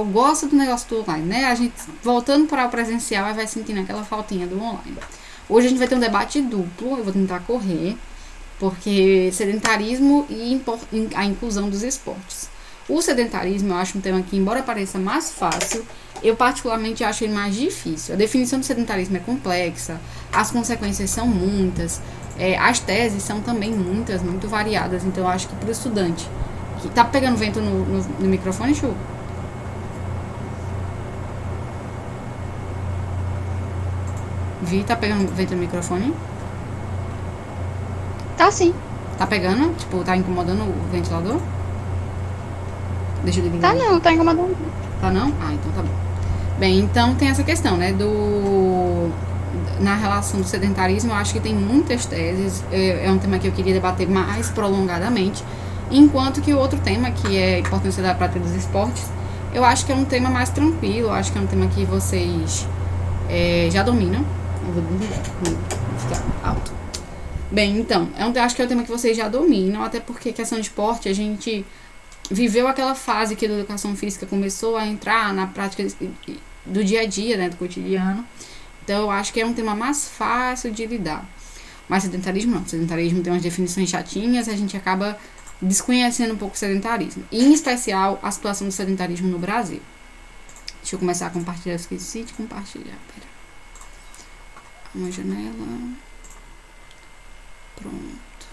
gosta do negócio do online, né? A gente voltando para o presencial vai sentindo aquela faltinha do online. Hoje a gente vai ter um debate duplo, eu vou tentar correr, porque sedentarismo e a inclusão dos esportes. O sedentarismo eu acho um tema que, embora pareça mais fácil, eu particularmente acho ele mais difícil. A definição do sedentarismo é complexa, as consequências são muitas, as teses são também muitas, muito variadas, então eu acho que para o estudante que tá pegando vento no microfone, Chu? Vi, tá pegando vento no microfone? Tá sim. Tá pegando? Tipo, tá incomodando o ventilador? Deixa eu Tá desligar. não, tá incomodando. Tá não? Ah, então tá bom. Bem, então tem essa questão, né, na relação do sedentarismo, eu acho que tem muitas teses, é um tema que eu queria debater mais prolongadamente, enquanto que o outro tema, que é a importância da prática dos esportes, eu acho que é um tema mais tranquilo, eu acho que é um tema que vocês já dominam. Eu vou desligar, vou ficar alto. Bem, então, acho que é um tema que vocês já dominam, até porque questão de esporte, a gente viveu aquela fase que a educação física começou a entrar na prática do dia a dia, né, do cotidiano. Então eu acho que é um tema mais fácil de lidar. Mas sedentarismo não. Sedentarismo tem umas definições chatinhas, a gente acaba desconhecendo um pouco o sedentarismo. E, em especial, a situação do sedentarismo no Brasil. Deixa eu começar a compartilhar, eu esqueci de compartilhar. Pera. Uma janela. Pronto.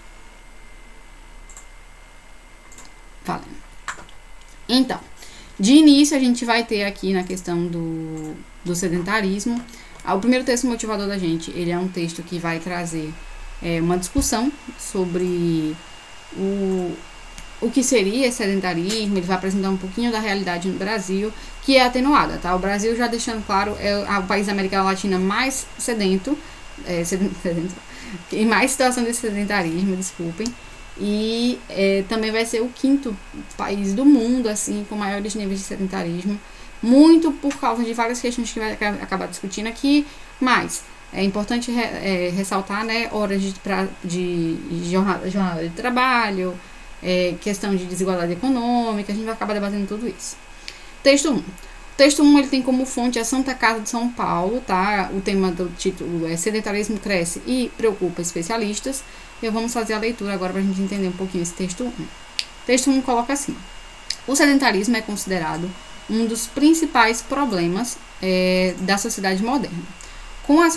Valendo. Então, de início a gente vai ter aqui na questão do sedentarismo. O primeiro texto motivador da gente, ele é um texto que vai trazer uma discussão sobre o que seria esse sedentarismo, ele vai apresentar um pouquinho da realidade no Brasil, que é atenuada, tá? O Brasil, já deixando claro, é o país da América Latina mais sedento, em mais situação de sedentarismo, desculpem, e também vai ser o 5º país do mundo, assim, com maiores níveis de sedentarismo, muito por causa de várias questões que vai acabar discutindo aqui, mas é importante ressaltar, né, horas de jornada de trabalho, questão de desigualdade econômica, a gente vai acabar debatendo tudo isso. Texto 1. O texto 1 ele tem como fonte a Santa Casa de São Paulo, tá? O tema do título é Sedentarismo cresce e preocupa especialistas. E vamos fazer a leitura agora para a gente entender um pouquinho esse texto 1. O texto 1 coloca assim: o sedentarismo é considerado um dos principais problemas da sociedade moderna. Com as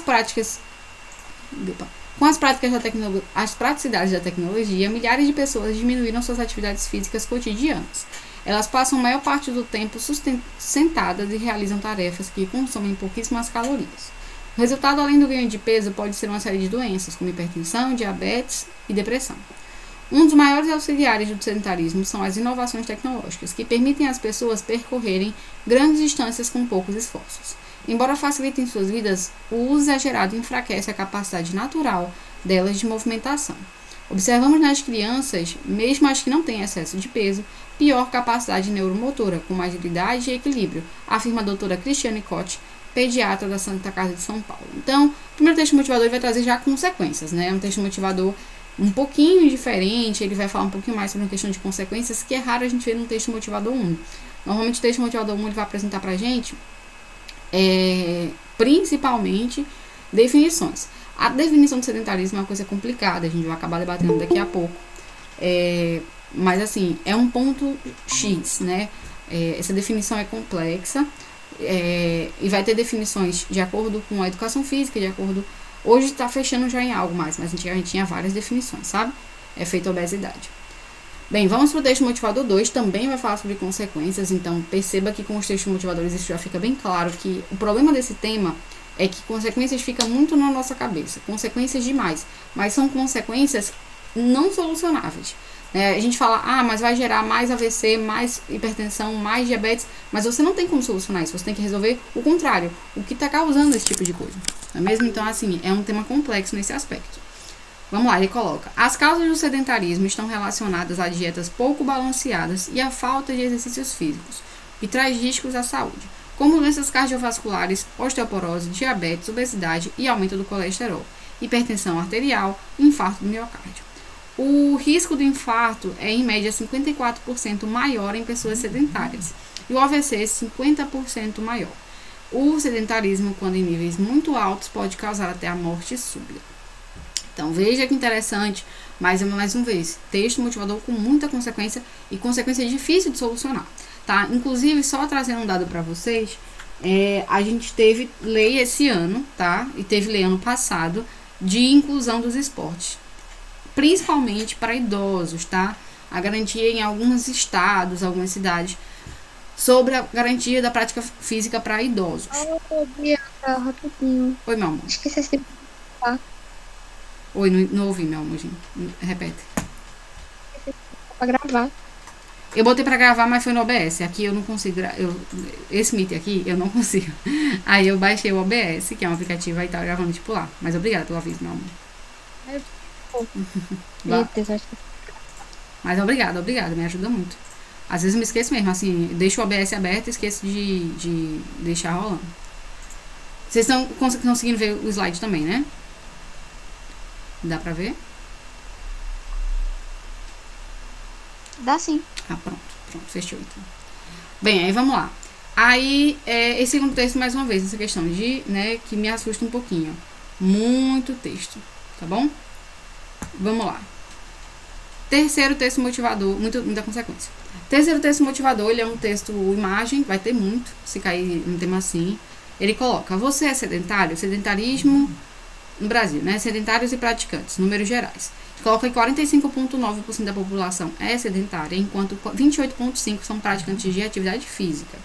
praticidades da tecnologia, milhares de pessoas diminuíram suas atividades físicas cotidianas. Elas passam a maior parte do tempo sentadas e realizam tarefas que consomem pouquíssimas calorias. O resultado, além do ganho de peso, pode ser uma série de doenças, como hipertensão, diabetes e depressão. Um dos maiores auxiliares do sedentarismo são as inovações tecnológicas, que permitem às pessoas percorrerem grandes distâncias com poucos esforços. Embora facilitem suas vidas, o uso exagerado enfraquece a capacidade natural delas de movimentação. Observamos nas crianças, mesmo as que não têm excesso de peso, pior capacidade neuromotora, com agilidade e equilíbrio, afirma a doutora Cristiane Cote, pediatra da Santa Casa de São Paulo. Então, o primeiro texto motivador vai trazer já consequências, né? É um texto motivador um pouquinho diferente, ele vai falar um pouquinho mais sobre uma questão de consequências, que é raro a gente ver no texto motivador 1. Normalmente o texto motivador 1 ele vai apresentar pra gente principalmente definições. A definição do sedentarismo é uma coisa complicada, a gente vai acabar debatendo daqui a pouco. Mas assim, é um ponto X, né? Essa definição é complexa e vai ter definições de acordo com a educação física, de acordo... Hoje está fechando já em algo mais, mas antigamente tinha várias definições, sabe? É feita obesidade. Bem, vamos para o texto motivador 2, também vai falar sobre consequências, então perceba que com os textos motivadores isso já fica bem claro que o problema desse tema é que consequências ficam muito na nossa cabeça, consequências demais, mas são consequências não solucionáveis. A gente fala, mas vai gerar mais AVC, mais hipertensão, mais diabetes, mas você não tem como solucionar isso, você tem que resolver o contrário, o que está causando esse tipo de coisa, não é mesmo? Então, assim, é um tema complexo nesse aspecto. Vamos lá, ele coloca: as causas do sedentarismo estão relacionadas a dietas pouco balanceadas e a falta de exercícios físicos, que traz riscos à saúde, como doenças cardiovasculares, osteoporose, diabetes, obesidade e aumento do colesterol, hipertensão arterial e infarto do miocárdio. O risco do infarto é, em média, 54% maior em pessoas sedentárias. e o AVC 50% maior. O sedentarismo, quando em níveis muito altos, pode causar até a morte súbita. Então, veja que interessante, mais uma vez, texto motivador com muita consequência e consequência difícil de solucionar, tá? Inclusive, só trazendo um dado para vocês, a gente teve lei esse ano, tá? E teve lei ano passado de inclusão dos esportes, principalmente para idosos, tá? A garantia em alguns estados, algumas cidades, sobre a garantia da prática física para idosos. Bianca, rapidinho. Oi, meu amor. Esqueci de falar. Oi, não ouvi, meu amorzinho. Repete. Pra gravar. Eu botei pra gravar, mas foi no OBS. Aqui eu não consigo. Esse Meet aqui eu não consigo. Aí eu baixei o OBS, que é um aplicativo, aí tá gravando tipo lá. Mas obrigada pelo aviso, meu amor. Meu Deus, acho que Mas obrigada, me ajuda muito. Às vezes eu me esqueço mesmo, assim, deixo o OBS aberto e esqueço de deixar rolando. Vocês estão conseguindo ver o slide também, né? Dá pra ver? dá sim. Ah, pronto, fechou então. Bem, aí vamos lá. Aí, esse segundo texto, mais uma vez, essa questão de, né, que me assusta um pouquinho. Muito texto, tá bom? Vamos lá. Terceiro texto motivador, muita consequência. Terceiro texto motivador, ele é um texto imagem, vai ter muito, se cair um tema assim. Ele coloca, você é sedentário? Sedentarismo no Brasil, né? Sedentários e praticantes, números gerais. Coloca que 45,9% da população é sedentária, enquanto 28,5% são praticantes de atividade física.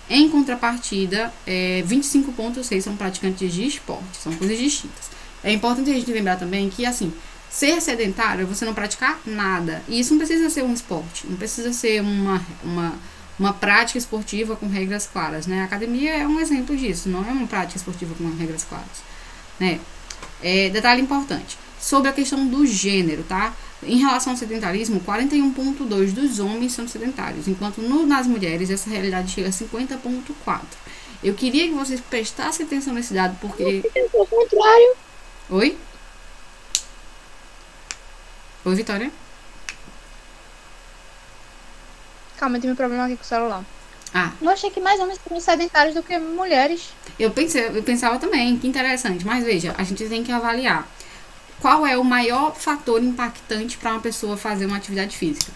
Em contrapartida, 25,6% são praticantes de esporte, são coisas distintas. É importante a gente lembrar também que, assim, ser sedentário é você não praticar nada. E isso não precisa ser um esporte, não precisa ser uma prática esportiva com regras claras, né? A academia é um exemplo disso, não é uma prática esportiva com regras claras, né? Detalhe importante, sobre a questão do gênero, tá? Em relação ao sedentarismo, 41,2% dos homens são sedentários, enquanto nas mulheres essa realidade chega a 50,4%. Eu queria que vocês prestassem atenção nesse dado, porque... Ao contrário. Oi? Oi, Vitória? Calma, eu tive um problema aqui com o celular. Ah, Eu achei que mais homens seriam sedentários do que mulheres. eu pensava também, que interessante. Mas veja, a gente tem que avaliar qual é o maior fator impactante para uma pessoa fazer uma atividade física.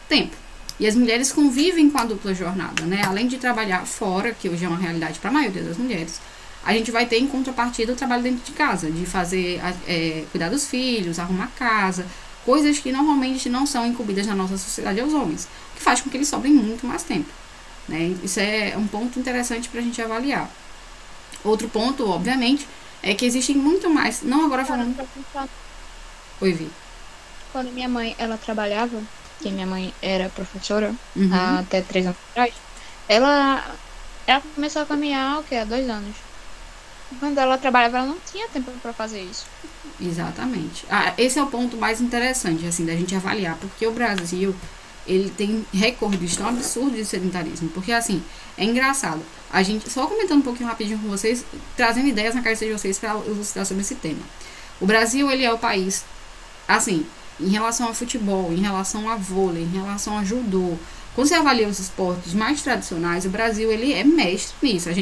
Tempo. E as mulheres convivem com a dupla jornada, né? Além de trabalhar fora, que hoje é uma realidade para a maioria das mulheres, a gente vai ter em contrapartida o trabalho dentro de casa, de fazer, cuidar dos filhos, arrumar casa, coisas que normalmente não são incumbidas na nossa sociedade aos homens, que faz com que eles sobrem muito mais tempo, né? Isso é um ponto interessante para a gente avaliar. Outro ponto, obviamente, é que existem muito mais, não agora falando... Oi, Vi. Quando minha mãe, ela trabalhava, que minha mãe era professora, Uhum. até 3 anos atrás, ela começou a caminhar, o quê? Há 2 anos. Quando ela trabalhava, ela não tinha tempo para fazer isso. Exatamente. Esse é o ponto mais interessante, assim, da gente avaliar, porque o Brasil, ele tem recordes tão absurdos de sedentarismo, porque, assim, é engraçado. A gente, só comentando um pouquinho rapidinho com vocês, trazendo ideias na cabeça de vocês para elucidar sobre esse tema. O Brasil, ele é o país, assim, em relação ao futebol, em relação a vôlei, em relação a judô. Quando você avalia os esportes mais tradicionais, o Brasil, ele é mestre nisso. A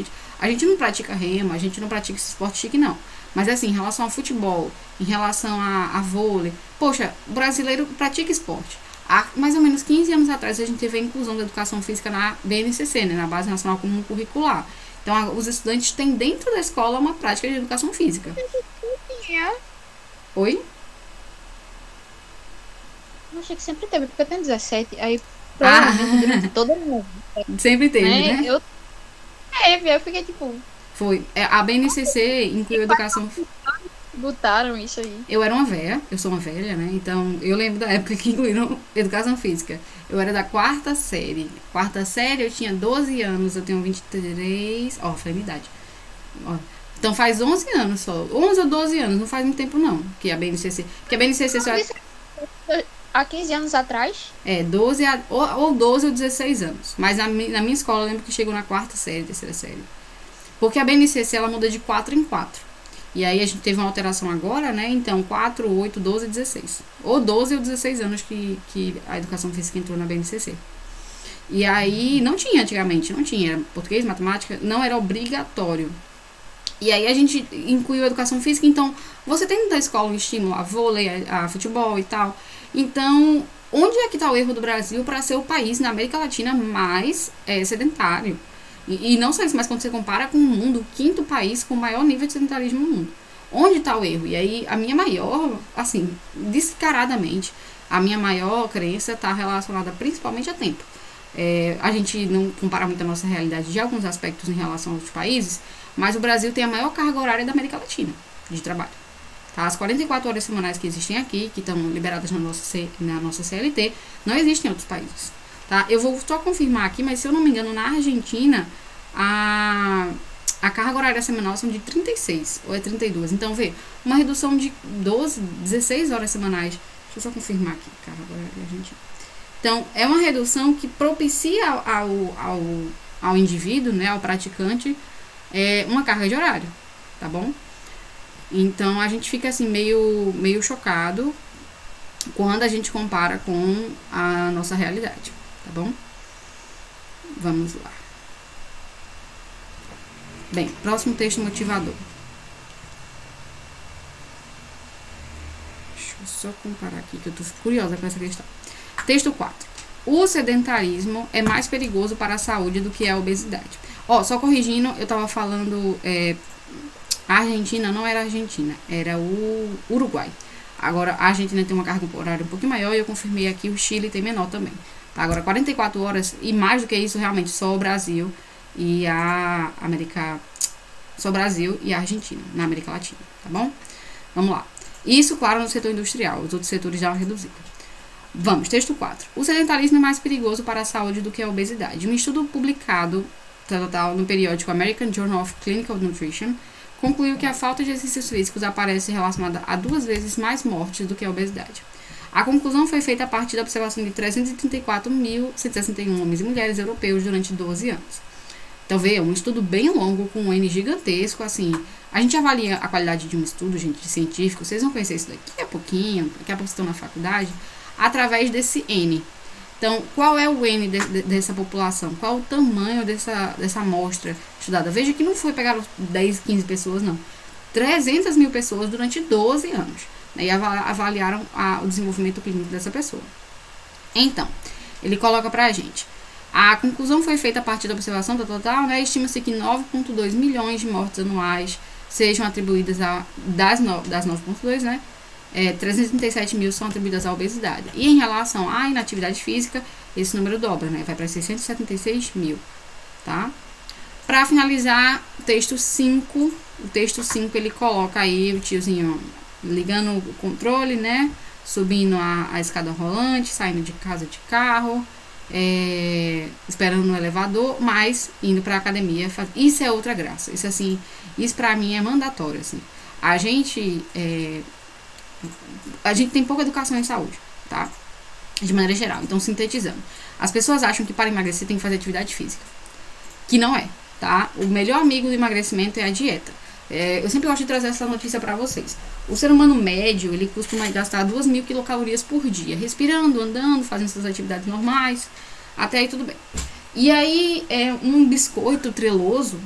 gente não pratica remo, a gente não pratica esse esporte chique, não. Mas, assim, em relação ao futebol, em relação a vôlei, poxa, o brasileiro pratica esporte. Há mais ou menos 15 anos atrás, a gente teve a inclusão da educação física na BNCC, né, na Base Nacional Comum Curricular. Então, os estudantes têm dentro da escola uma prática de educação física. Oi? Eu achei que sempre teve, porque eu tenho 17, aí Ah, provavelmente durante todo mundo, sempre teve, né? né? Eu fiquei tipo, Foi. A BNCC incluiu educação. botaram isso aí. Eu era uma véia, eu sou uma velha, né? Então, eu lembro da época que incluíram educação física. Eu era da quarta série. Quarta série, eu tinha 12 anos, eu tenho 23. Ó, foi a minha idade. Ó. Então, faz 11 anos só. 11 ou 12 anos, não faz muito tempo não. Que a BNCC. Porque a BNCC só Há 15 anos atrás, 12 ou 12 ou 16 anos. Mas na minha escola, eu lembro que chegou na quarta série, terceira série. Porque a BNCC, ela muda de 4 em 4. E aí a gente teve uma alteração agora, né? Então, 4, 8, 12 e 16. Ou 12 ou 16 anos que a educação física entrou na BNCC. E aí não tinha antigamente, não tinha. Era português, matemática, não era obrigatório. E aí a gente incluiu a educação física, então você tem na escola um estímulo a vôlei, a futebol e tal. Então, onde é que está o erro do Brasil para ser o país na América Latina mais sedentário? E não só isso, mas quando você compara com o mundo, o quinto país com o maior nível de sedentarismo no mundo. Onde está o erro? E aí a minha maior, assim, descaradamente, a minha maior crença está relacionada principalmente a tempo. A gente não compara muito a nossa realidade de alguns aspectos em relação a outros países, mas o Brasil tem a maior carga horária da América Latina de trabalho. Tá? As 44 horas semanais que existem aqui, que estão liberadas na nossa CLT, não existem em outros países. Tá? Eu vou só confirmar aqui, mas se eu não me engano, na Argentina, a carga horária semanal são de 36 ou é 32. Então, vê, uma redução de 12, 16 horas semanais. Deixa eu só confirmar aqui, carga horária argentina. Então, é uma redução que propicia ao indivíduo, né, ao praticante, uma carga de horário, tá bom? Então, a gente fica assim meio chocado quando a gente compara com a nossa realidade, tá bom? Vamos lá. Bem, próximo texto motivador. Deixa eu só comparar aqui, que eu tô curiosa com essa questão. Texto 4. O sedentarismo é mais perigoso para a saúde do que a obesidade. Só corrigindo, eu tava falando... a Argentina não era a Argentina, era o Uruguai. Agora, a Argentina tem uma carga horária um pouquinho maior e eu confirmei aqui, o Chile tem menor também. Tá? Agora, 44 horas e mais do que isso, realmente, só o Brasil e a América... Só o Brasil e a Argentina, na América Latina, tá bom? Vamos lá. Isso, claro, no setor industrial. Os outros setores já reduzem. Vamos, texto 4. O sedentarismo é mais perigoso para a saúde do que a obesidade. Um estudo publicado no periódico American Journal of Clinical Nutrition concluiu que a falta de exercícios físicos aparece relacionada a 2 vezes mais mortes do que a obesidade. A conclusão foi feita a partir da observação de 334.161 homens e mulheres europeus durante 12 anos. Então, veja, um estudo bem longo, com um N gigantesco, assim. A gente avalia a qualidade de um estudo, gente, de científico, vocês vão conhecer isso daqui a pouquinho, daqui a pouco vocês estão na faculdade, através desse N. Então, qual é o N dessa população? Qual o tamanho dessa amostra estudada? Veja que não foi pegar 10, 15 pessoas, não. 300 mil pessoas durante 12 anos. Né, e avaliaram o desenvolvimento clínico dessa pessoa. Então, ele coloca pra gente. A conclusão foi feita a partir da observação da total, né? Estima-se que 9,2 milhões de mortes anuais sejam atribuídas das 9,2, né? 337 mil são atribuídas à obesidade. E em relação à inatividade física, esse número dobra, né? Vai para 676 mil, tá? Para finalizar, o texto 5, ele coloca aí o tiozinho ligando o controle, né? Subindo a escada rolante, saindo de casa de carro, esperando no elevador, mas indo para a academia. Isso é outra graça. Isso, assim, isso para mim é mandatório, assim. A gente tem pouca educação em saúde, tá? De maneira geral. Então, sintetizando. As pessoas acham que para emagrecer tem que fazer atividade física. Que não é, tá? O melhor amigo do emagrecimento é a dieta. Eu sempre gosto de trazer essa notícia para vocês. O ser humano médio, ele costuma gastar 2.000 quilocalorias por dia. Respirando, andando, fazendo suas atividades normais. Até aí tudo bem. E aí, um biscoito treloso,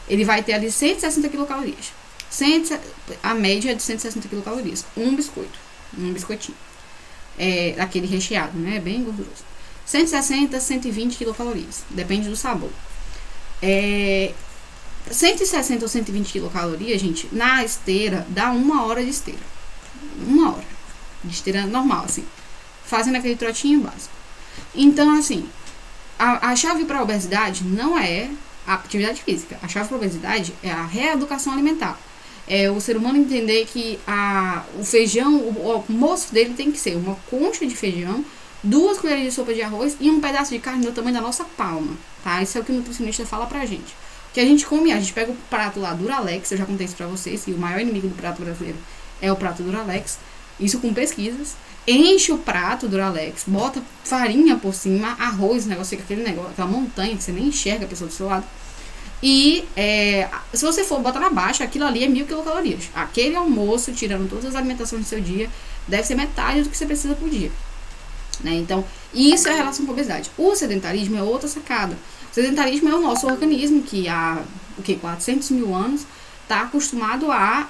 ele vai ter ali 160 quilocalorias. A média é de 160 quilocalorias. Um biscoitinho. Aquele recheado, né? Bem gorduroso. 160, 120 quilocalorias. Depende do sabor. 160 ou 120 quilocalorias, gente, na esteira, dá 1 hora de esteira. 1 hora de esteira normal, assim. Fazendo aquele trotinho básico. Então, assim, a chave para a obesidade não é a atividade física. A chave para a obesidade é a reeducação alimentar. É o ser humano entender que o feijão, o almoço dele tem que ser uma concha de feijão, 2 colheres de sopa de arroz e um pedaço de carne do tamanho da nossa palma, tá? Isso é o que o nutricionista fala pra gente. O que a gente come, a gente pega o prato lá Duralex, eu já contei isso pra vocês, e o maior inimigo do prato brasileiro é o prato Duralex, isso com pesquisas. Enche o prato Duralex, bota farinha por cima, arroz, negócio, aquele negócio, aquela montanha que você nem enxerga a pessoa do seu lado. E se você for botar na baixa, aquilo ali é 1.000 quilocalorias. Aquele almoço, tirando todas as alimentações do seu dia, deve ser metade do que você precisa por dia. né? Então, isso é a relação com a obesidade. O sedentarismo é outra sacada. O sedentarismo é o nosso organismo que há 400 mil anos está acostumado a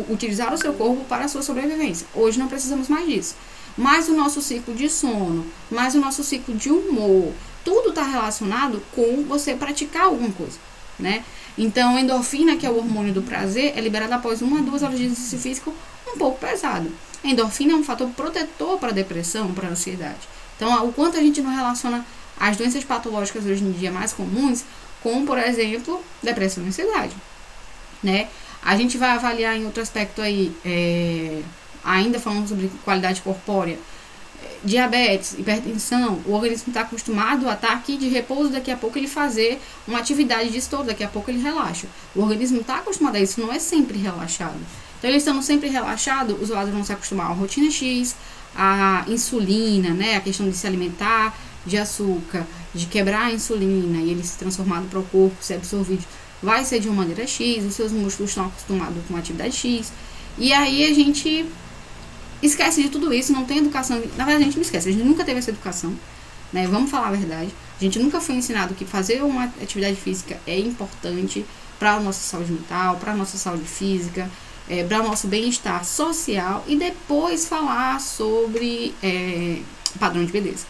utilizar o seu corpo para a sua sobrevivência. Hoje não precisamos mais disso. Mas o nosso ciclo de sono, mais o nosso ciclo de humor, tudo está relacionado com você praticar alguma coisa, né? Então, a endorfina, que é o hormônio do prazer, é liberada após 1 a 2 horas de exercício físico um pouco pesado. A endorfina é um fator protetor para a depressão, para a ansiedade. Então, o quanto a gente não relaciona as doenças patológicas hoje em dia mais comuns com, por exemplo, depressão e ansiedade, né? A gente vai avaliar em outro aspecto aí, ainda falando sobre qualidade corpórea, diabetes, hipertensão, o organismo está acostumado a estar aqui de repouso, daqui a pouco ele fazer uma atividade de estouro, daqui a pouco ele relaxa. O organismo está acostumado a isso, não é sempre relaxado. Então, eles estando sempre relaxados, os usuários vão se acostumar à rotina X, a insulina, né, a questão de se alimentar de açúcar, de quebrar a insulina e ele se transformado para o corpo, ser absorvido, vai ser de uma maneira X, os seus músculos estão acostumados com uma atividade X, e aí a gente esquece de tudo isso, não tem educação. Na verdade, a gente não esquece, a gente nunca teve essa educação, né? Vamos falar a verdade. A gente nunca foi ensinado que fazer uma atividade física é importante para a nossa saúde mental, para a nossa saúde física, para o nosso bem-estar social e depois falar sobre padrão de beleza,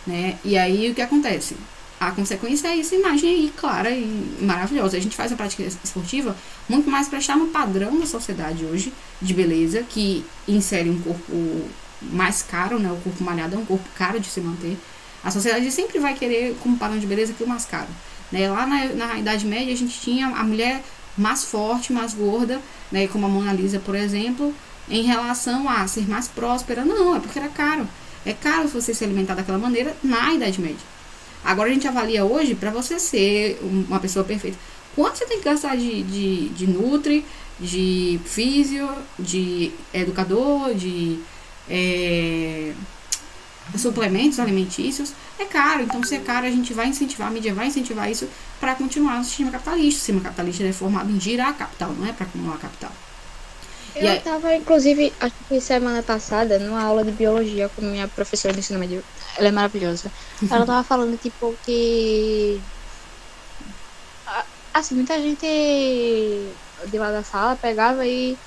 né? E aí o que acontece? A consequência é essa imagem aí clara e maravilhosa. A gente faz a prática esportiva muito mais para estar no padrão da sociedade hoje de beleza, que insere um corpo mais caro, né? O corpo malhado é um corpo caro de se manter. A sociedade sempre vai querer como padrão de beleza aquilo mais caro, né? Lá na Idade Média a gente tinha a mulher mais forte, mais gorda, né? Como a Mona Lisa, por exemplo, em relação a ser mais próspera. Não, é porque era caro. É caro você se alimentar daquela maneira na Idade Média. Agora a gente avalia hoje, para você ser uma pessoa perfeita, quanto você tem que gastar de nutri, de físio, de educador, de suplementos alimentícios. É caro, então se é caro a gente vai incentivar, a mídia vai incentivar isso para continuar no sistema capitalista. O sistema capitalista é formado em girar capital, não é para acumular capital. Eu estava, inclusive, acho que semana passada, numa aula de biologia com minha professora de ensino médio. Ela é maravilhosa. Ela tava falando, tipo, que... Assim, muita gente de lá da sala pegava e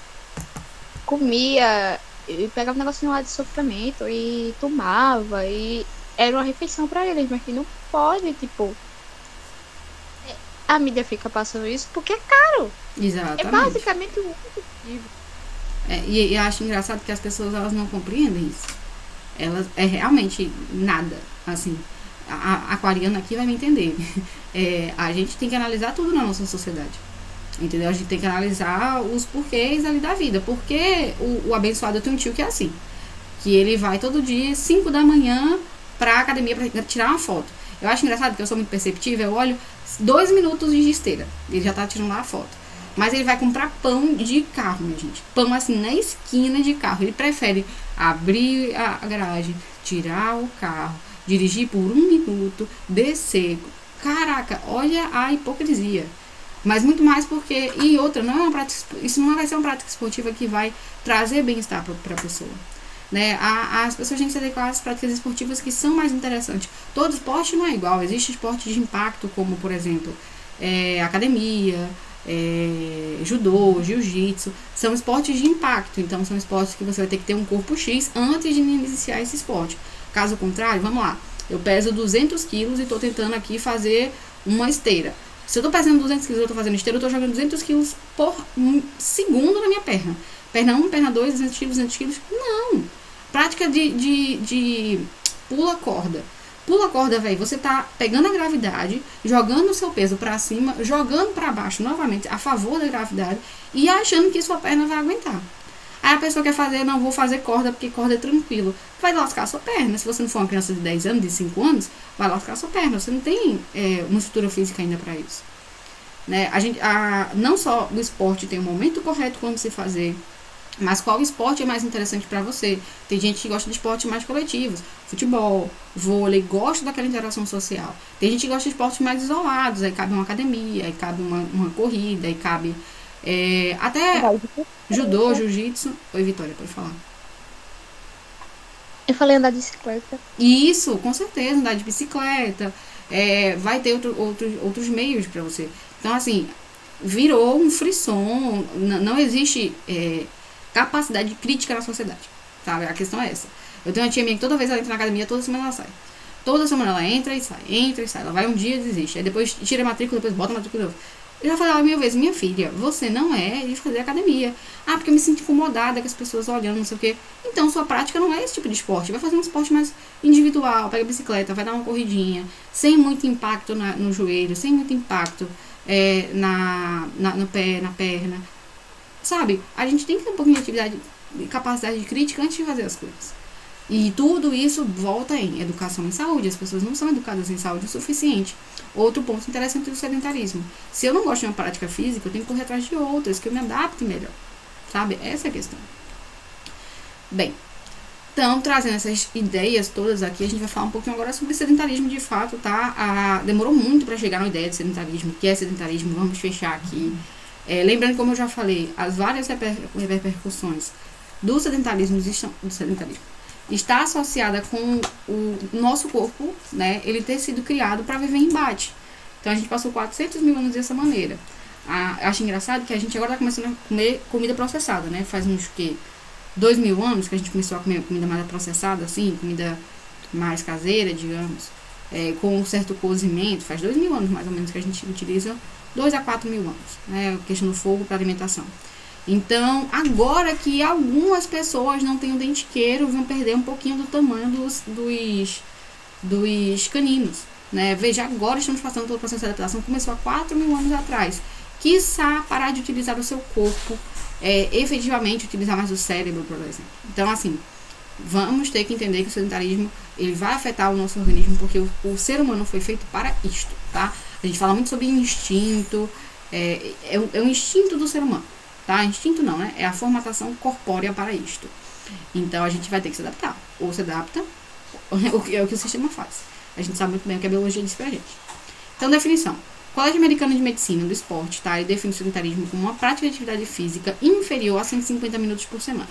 comia, e pegava um negocinho lá de sofrimento e tomava, e era uma refeição pra eles, mas que não pode, tipo... A mídia fica passando isso porque é caro. Exatamente. É basicamente um objetivo. E eu acho engraçado que as pessoas elas não compreendem isso. Elas é realmente nada. Assim, a aquariana aqui vai me entender. A gente tem que analisar tudo na nossa sociedade. Entendeu? A gente tem que analisar os porquês ali da vida. Porque o abençoado tem um tio que é assim. Que ele vai todo dia, 5 da manhã, pra academia pra tirar uma foto. Eu acho engraçado que eu sou muito perceptível. Eu olho 2 minutos de esteira. Ele já tá tirando lá a foto. Mas ele vai comprar pão de carro, minha gente. Pão assim, na esquina de carro. Ele prefere abrir a garagem, tirar o carro, dirigir por 1 minuto, descer. Caraca, olha a hipocrisia. Mas muito mais porque... E outra, não é uma prática, isso não vai ser uma prática esportiva que vai trazer bem-estar para a pessoa. Né? As pessoas têm que se adequar às práticas esportivas que são mais interessantes. Todo esporte não é igual. Existe esporte de impacto, como, por exemplo, academia... judô, jiu-jitsu, são esportes de impacto, então são esportes que você vai ter que ter um corpo X antes de iniciar esse esporte. Caso contrário, vamos lá, eu peso 200 quilos e estou tentando aqui fazer uma esteira. Se eu estou pesando 200 quilos e eu estou fazendo esteira, eu estou jogando 200 quilos por segundo na minha perna. Perna 1, perna 2, 200 quilos, 200 quilos. Não! Prática de pula corda. Pula corda, velho, você tá pegando a gravidade, jogando o seu peso pra cima, jogando pra baixo novamente, a favor da gravidade, e achando que sua perna vai aguentar. Aí a pessoa quer fazer, não vou fazer corda porque corda é tranquilo. Vai lascar a sua perna. Se você não for uma criança de 10 anos, de 5 anos, vai lascar a sua perna. Você não tem uma estrutura física ainda pra isso. Né? Não só o esporte tem um momento correto quando se fazer, mas qual esporte é mais interessante para você? Tem gente que gosta de esportes mais coletivos, futebol, vôlei, gosta daquela interação social. Tem gente que gosta de esportes mais isolados, aí cabe uma academia, aí cabe uma corrida, aí cabe até judô, jiu-jitsu. Oi, Vitória, pode falar. Eu falei andar de bicicleta. Isso, com certeza, andar de bicicleta, vai ter outros meios para você. Então, assim, virou um frisson, não existe capacidade crítica na sociedade, sabe? A questão é essa. Eu tenho uma tia minha que toda vez ela entra na academia, toda semana ela sai. Toda semana ela entra e sai, entra e sai. Ela vai um dia e desiste. Aí depois tira a matrícula, depois bota a matrícula de novo. Eu já falei mil vezes, minha filha, você não é de fazer academia. Ah, porque eu me sinto incomodada com as pessoas olhando, não sei o quê. Então, sua prática não é esse tipo de esporte. Vai fazer um esporte mais individual, pega a bicicleta, vai dar uma corridinha, sem muito impacto no joelho, sem muito impacto no pé, na perna. Sabe? A gente tem que ter um pouquinho de atividade, capacidade de crítica antes de fazer as coisas. E tudo isso volta em educação em saúde. As pessoas não são educadas em saúde o suficiente. Outro ponto interessante do sedentarismo. Se eu não gosto de uma prática física, eu tenho que correr atrás de outras, que eu me adapte melhor. Sabe? Essa é a questão. Bem, então, trazendo essas ideias todas aqui, a gente vai falar um pouquinho agora sobre sedentarismo de fato, tá? Demorou muito para chegar na ideia de sedentarismo. O que é sedentarismo? Vamos fechar aqui. Lembrando, como eu já falei, as várias repercussões do sedentarismo está associada com o nosso corpo, né? Ele ter sido criado para viver em embate. Então a gente passou 400 mil anos dessa maneira. Acho engraçado que a gente agora está começando a comer comida processada, né? Faz uns 2.000 anos que a gente começou a comer comida mais processada, assim, comida mais caseira, digamos, com um certo cozimento. Faz 2.000 anos mais ou menos que a gente utiliza 2 a 4.000 anos, né? A questão do fogo para alimentação. Então, agora que algumas pessoas não têm o dentiqueiro, vão perder um pouquinho do tamanho dos caninos, né? Veja, agora estamos passando pelo processo de adaptação que começou há 4.000 anos atrás. Quiçá parar de utilizar o seu corpo, efetivamente utilizar mais o cérebro, por exemplo. Então, assim, vamos ter que entender que o sedentarismo ele vai afetar o nosso organismo, porque o ser humano foi feito para isto, tá? A gente fala muito sobre instinto, é o instinto do ser humano. Tá? Instinto não, né? É a formatação corpórea para isto. Então, a gente vai ter que se adaptar. Ou se adapta, é o que o sistema faz. A gente sabe muito bem o que a biologia diz pra gente. Então, definição. O Colégio Americano de Medicina do Esporte, tá? Ele define o sedentarismo como uma prática de atividade física inferior a 150 minutos por semana.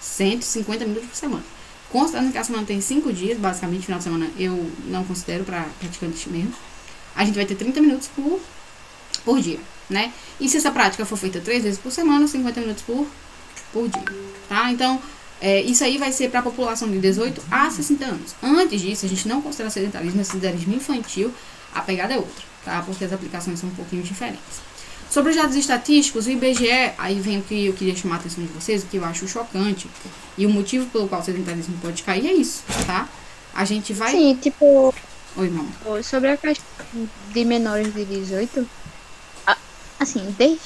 150 minutos por semana. Considerando que a semana tem 5 dias, basicamente, final de semana eu não considero para praticantes mesmo. A gente vai ter 30 minutos por dia, né? E se essa prática for feita 3 vezes por semana, 50 minutos por dia, tá? Então, isso aí vai ser para a população de 18 a 60 anos. Antes disso, a gente não considera sedentarismo, é sedentarismo infantil, a pegada é outra, tá? Porque as aplicações são um pouquinho diferentes. Sobre os dados estatísticos, o IBGE, aí vem o que eu queria chamar a atenção de vocês, o que eu acho chocante, e o motivo pelo qual o sedentarismo pode cair é isso, tá? A gente vai... Sim, tipo... Oi, mamãe. Sobre a questão de menores de 18, assim, desde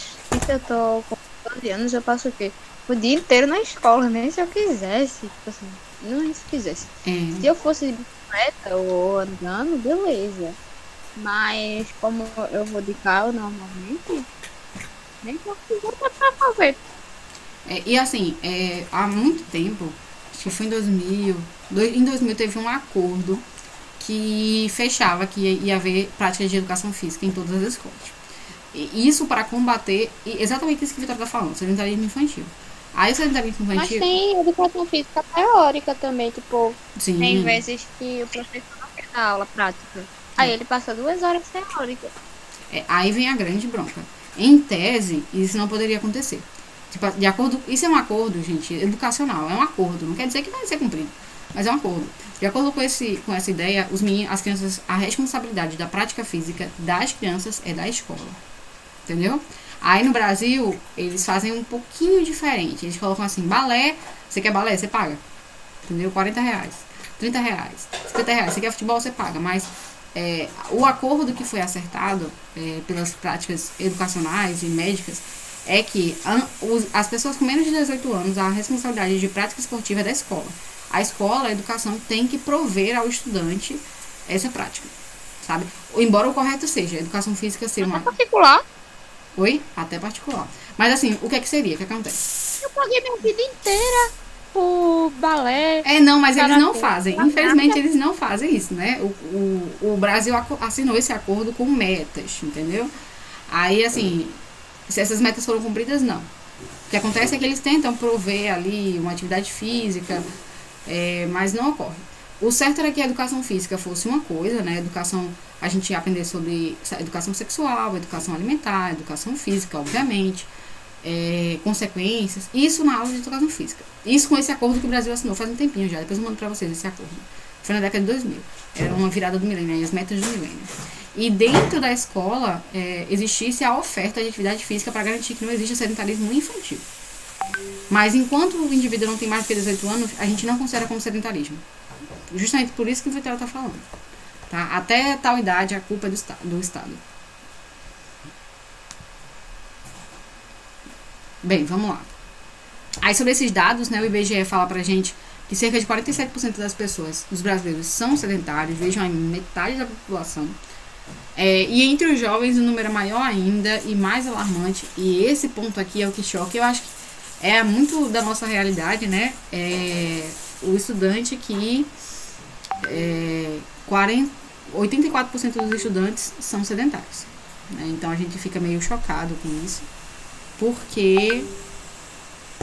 que eu tô com 12 anos, eu passo o quê? O dia inteiro na escola, né? Se eu quisesse, tipo assim, não é se quisesse. Se eu fosse de bicicleta ou andando, beleza. Mas como eu vou de carro normalmente, nem que eu quiser pra fazer. E assim, há muito tempo, acho que foi em 2000, em 2000 teve um acordo que fechava que ia haver práticas de educação física em todas as escolas. E isso para combater exatamente isso que a Vitória está falando, sedentarismo infantil. Aí o sedentarismo infantil... Mas tem educação física teórica também, tipo, Sim. Tem vezes que o professor não quer dar aula prática. Aí ele passa 2 horas teóricas. Aí vem a grande bronca. Em tese, isso não poderia acontecer. Tipo, de acordo, isso é um acordo, gente, educacional, é um acordo. Não quer dizer que vai ser cumprido, mas é um acordo. De acordo com essa ideia, as crianças, a responsabilidade da prática física das crianças é da escola. Entendeu? Aí no Brasil, eles fazem um pouquinho diferente. Eles colocam assim, balé, você quer balé, você paga. Entendeu? R$40, R$30, R$50. Você quer futebol, você paga. Mas o acordo que foi acertado pelas práticas educacionais e médicas é que as pessoas com menos de 18 anos, a responsabilidade de prática esportiva é da escola. A escola, a educação, tem que prover ao estudante essa prática, sabe? Embora o correto seja a educação física ser uma... particular? Oi? Até particular. Mas assim, o que é que seria? O que acontece? Eu paguei minha vida inteira por balé. Não, mas eles não fazem. Infelizmente, eles não fazem isso, né? O Brasil assinou esse acordo com metas, entendeu? Aí, assim, se essas metas foram cumpridas, não. O que acontece é que eles tentam prover ali uma atividade física mas não ocorre. O certo era que a educação física fosse uma coisa, né? A gente ia aprender sobre educação sexual, educação alimentar, educação física, obviamente, consequências, isso na aula de educação física. Isso com esse acordo que o Brasil assinou faz um tempinho já, depois eu mando pra vocês esse acordo. Foi na década de 2000, era uma virada do milênio, as metas do milênio. E dentro da escola, existisse a oferta de atividade física para garantir que não existe sedentarismo infantil. Mas enquanto o indivíduo não tem mais do que 18 anos, a gente não considera como sedentarismo. Justamente por isso que o Vitória está falando. Tá? Até tal idade, a culpa é do Estado. Bem, vamos lá. Aí sobre esses dados, né, o IBGE fala pra gente que cerca de 47% das pessoas, dos brasileiros, são sedentários, vejam aí, metade da população. E entre os jovens o número é maior ainda e mais alarmante. E esse ponto aqui é o que choca. Eu acho que é muito da nossa realidade, né? O estudante que 84% dos estudantes são sedentários, né? Então a gente fica meio chocado com isso, porque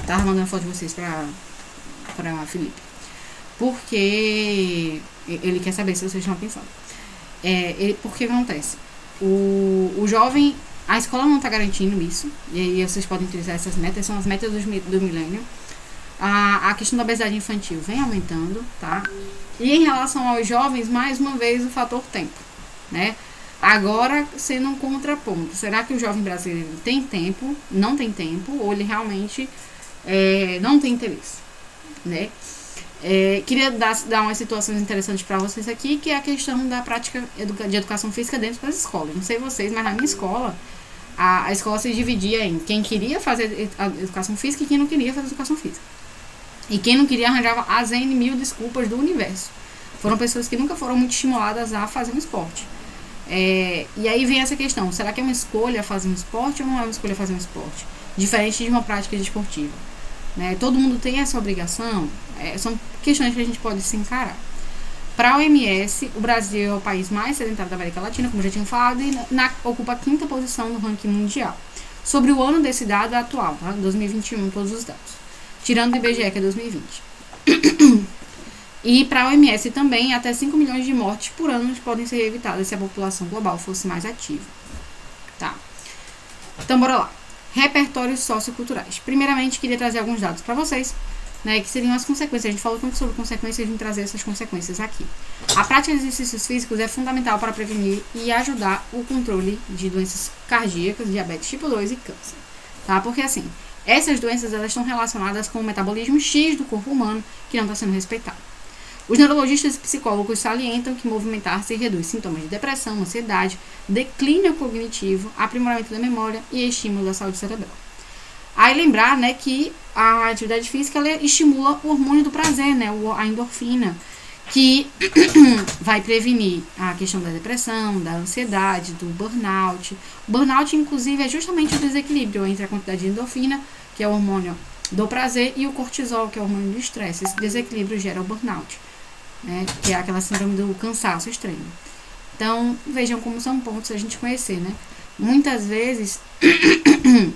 tava mandando foto de vocês pra Felipe, porque ele quer saber se vocês estão pensando. Porque acontece, o jovem, a escola não está garantindo isso, e aí vocês podem utilizar essas metas, são as metas do milênio. A questão da obesidade infantil vem aumentando, tá? E em relação aos jovens, mais uma vez, o fator tempo, né? Agora, sendo um contraponto, será que o jovem brasileiro tem tempo, não tem tempo, ou ele realmente não tem interesse, né? Queria dar umas situações interessantes para vocês aqui, que é a questão da prática de educação física dentro das escolas. Não sei vocês, mas na minha escola, a escola se dividia em quem queria fazer a educação física e quem não queria fazer educação física. E quem não queria arranjava as N mil desculpas do universo. Foram pessoas que nunca foram muito estimuladas a fazer um esporte. E aí vem essa questão, será que é uma escolha fazer um esporte ou não é uma escolha fazer um esporte? Diferente de uma prática desportiva, né? Todo mundo tem essa obrigação? São questões que a gente pode se encarar. Para a OMS, o Brasil é o país mais sedentário da América Latina, como já tinha falado, e ocupa a 5ª posição no ranking mundial. Sobre o ano desse dado atual, tá? 2021, todos os dados. Tirando o IBGE, que é 2020. E para a OMS também, até 5 milhões de mortes por ano podem ser evitadas se a população global fosse mais ativa. Tá? Então, bora lá. Repertórios socioculturais. Primeiramente, queria trazer alguns dados para vocês, né, que seriam as consequências. A gente falou tanto sobre consequências, a gente trazer essas consequências aqui. A prática de exercícios físicos é fundamental para prevenir e ajudar o controle de doenças cardíacas, diabetes tipo 2 e câncer. Tá? Porque assim, essas doenças elas estão relacionadas com o metabolismo X do corpo humano que não está sendo respeitado. Os neurologistas e psicólogos salientam que movimentar-se reduz sintomas de depressão, ansiedade, declínio cognitivo, aprimoramento da memória e estímulo da saúde cerebral. Aí lembrar, né, que a atividade física ela estimula o hormônio do prazer, né, a endorfina, que vai prevenir a questão da depressão, da ansiedade, do burnout. O burnout, inclusive, é justamente o desequilíbrio entre a quantidade de endorfina, que é o hormônio do prazer, e o cortisol, que é o hormônio do estresse. Esse desequilíbrio gera o burnout, né, que é aquela síndrome do cansaço extremo. Então, vejam como são pontos a gente conhecer, né? Muitas vezes,